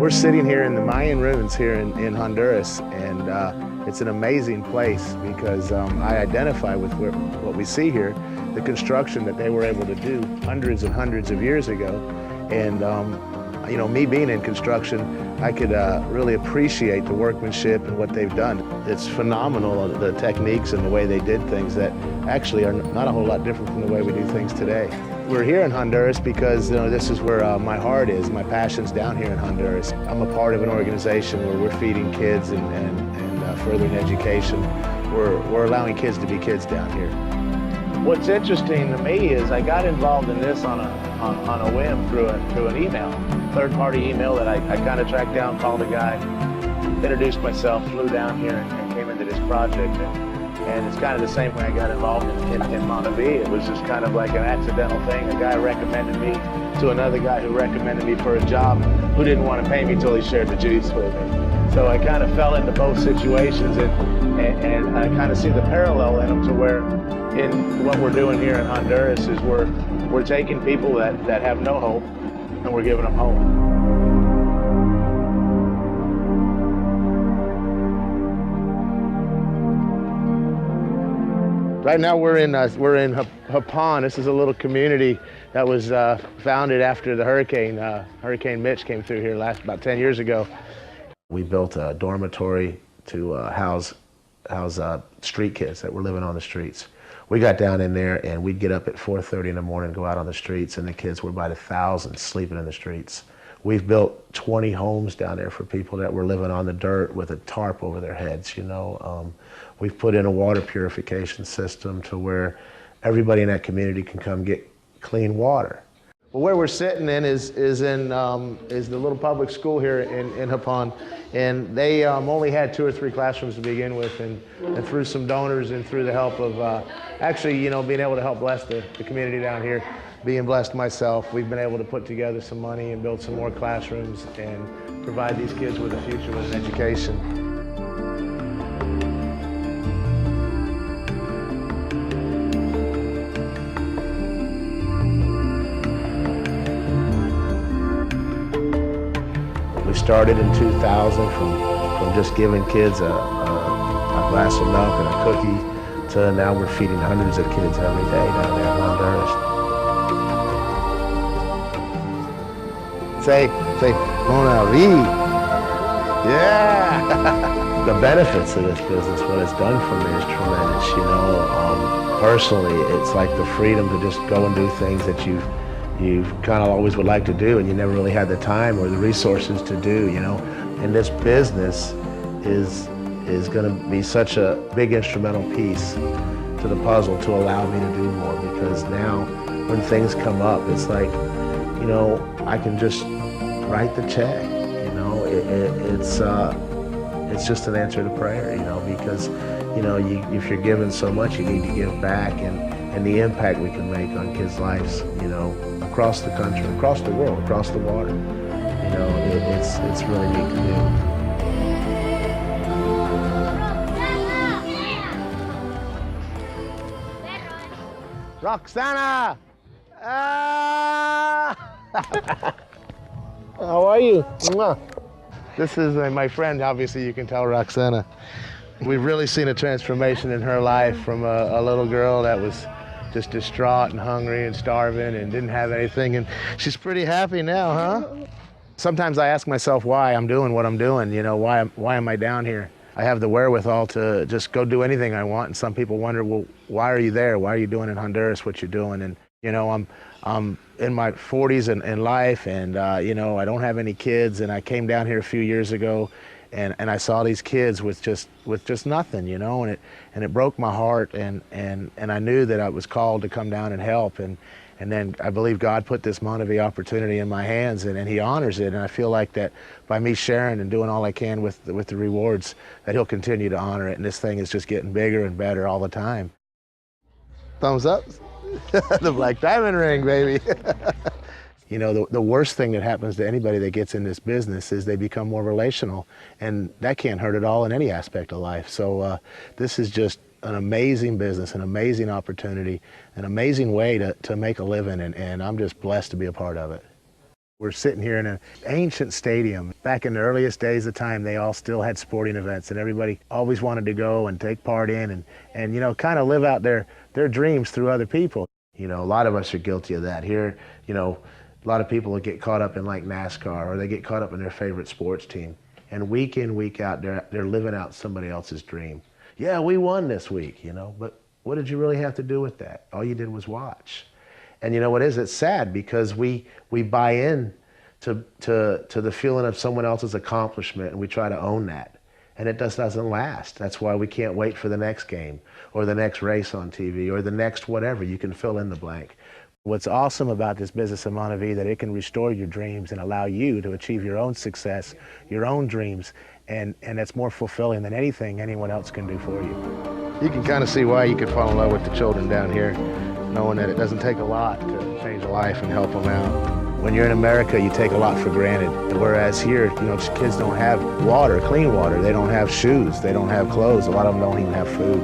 We're sitting here in the Mayan ruins here in Honduras, and it's an amazing place because I identify with what we see here, the construction that they were able to do hundreds and hundreds of years ago. And you know, me being in construction, I could really appreciate the workmanship and what they've done. It's phenomenal, the techniques and the way they did things that actually are not a whole lot different from the way we do things today. We're here in Honduras because this is where my heart is. My passion's down here in Honduras. I'm a part of an organization where we're feeding kids and furthering education. We're allowing kids to be kids down here. What's interesting to me is I got involved in this on a whim through an email, third-party email that I kind of tracked down, called a guy, introduced myself, flew down here and came into this project. And it's kind of the same way I got involved in MonaVie. It was just kind of like an accidental thing. A guy recommended me to another guy who recommended me for a job who didn't want to pay me till he shared the juice with me. So I kind of fell into both situations, and I kind of see the parallel in them to where in what we're doing here in Honduras is we're taking people that have no hope and we're giving them hope. Right now we're in Hapon. This is a little community that was founded after the hurricane. Hurricane Mitch came through here about 10 years ago. We built a dormitory to house street kids that were living on the streets. We got down in there and we'd get up at 4:30 in the morning, go out on the streets, and the kids were by the thousands sleeping in the streets. We've built 20 homes down there for people that were living on the dirt with a tarp over their heads, We've put in a water purification system to where everybody in that community can come get clean water. Well, where we're sitting in is the little public school here in Hapon, and they only had 2 or 3 classrooms to begin with, and through some donors and through the help of being able to help bless the community down here, being blessed myself, we've been able to put together some money and build some more classrooms and provide these kids with a future with an education. We started in 2000 from just giving kids a glass of milk and a cookie to now we're feeding hundreds of kids every day down there in Honduras. Say, MonaVie. Yeah! The benefits of this business, what it's done for me is tremendous, Personally, it's like the freedom to just go and do things that you kind of always would like to do and you never really had the time or the resources to do, And this business is going to be such a big instrumental piece to the puzzle to allow me to do more, because now when things come up, it's like, I can just write the check, it's just an answer to prayer, because, if you're given so much, you need to give back, and the impact we can make on kids' lives, across the country, across the world, across the water, it's really neat to do. Roxana! How are you? This is my friend, obviously you can tell, Roxana. We've really seen a transformation in her life from a little girl that was just distraught and hungry and starving and didn't have anything, and she's pretty happy now, huh? Sometimes I ask myself why I'm doing what I'm doing, why am I down here? I have the wherewithal to just go do anything I want, and some people wonder, well, why are you there? Why are you doing in Honduras what you're doing? And I'm in my 40s in life, and I don't have any kids, and I came down here a few years ago, and I saw these kids with just nothing, and it broke my heart, and I knew that I was called to come down and help, and then I believe God put this MonaVie opportunity in my hands, and He honors it, and I feel like that by me sharing and doing all I can with the rewards, that He'll continue to honor it, and this thing is just getting bigger and better all the time. Thumbs up. The black diamond ring, baby. The worst thing that happens to anybody that gets in this business is they become more relational, and that can't hurt at all in any aspect of life. So this is just an amazing business, an amazing opportunity, an amazing way to make a living, and I'm just blessed to be a part of it. We're sitting here in an ancient stadium. Back in the earliest days of time, they all still had sporting events, and everybody always wanted to go and take part in and you know, kind of live out their dreams through other people. You know, a lot of us are guilty of that. Here, you know, a lot of people will get caught up in like NASCAR, or they get caught up in their favorite sports team. And week in, week out, they're living out somebody else's dream. Yeah, we won this week, you know, but what did you really have to do with that? All you did was watch. And you know what is? It's sad because we buy in to the feeling of someone else's accomplishment, and we try to own that. And it just doesn't last. That's why we can't wait for the next game or the next race on TV or the next whatever. You can fill in the blank. What's awesome about this business of MonaVie, that it can restore your dreams and allow you to achieve your own success, your own dreams, and it's more fulfilling than anything anyone else can do for you. You can kind of see why you could fall in love with the children down here, knowing that it doesn't take a lot to change a life and help them out. When you're in America, you take a lot for granted, whereas here, you know, kids don't have water, clean water. They don't have shoes. They don't have clothes. A lot of them don't even have food.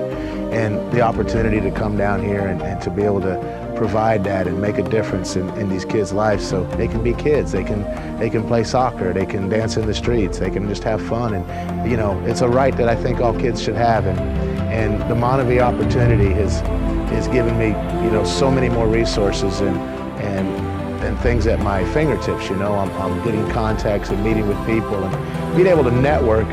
And the opportunity to come down here and to be able to provide that and make a difference in these kids' lives, so they can be kids. They can play soccer. They can dance in the streets. They can just have fun. And you know, it's a right that I think all kids should have. And the MonaVie opportunity has given me, you know, so many more resources and things at my fingertips. You know, I'm getting contacts and meeting with people and being able to network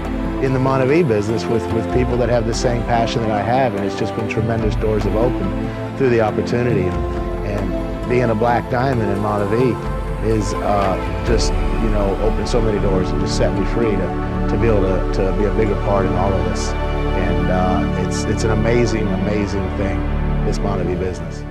in the MonaVie business with people that have the same passion that I have, and it's just been tremendous. Doors have opened through the opportunity, and being a black diamond in MonaVie is just, you know, opened so many doors and just set me free to be able to be a bigger part in all of this. And it's an amazing, amazing thing, this MonaVie business.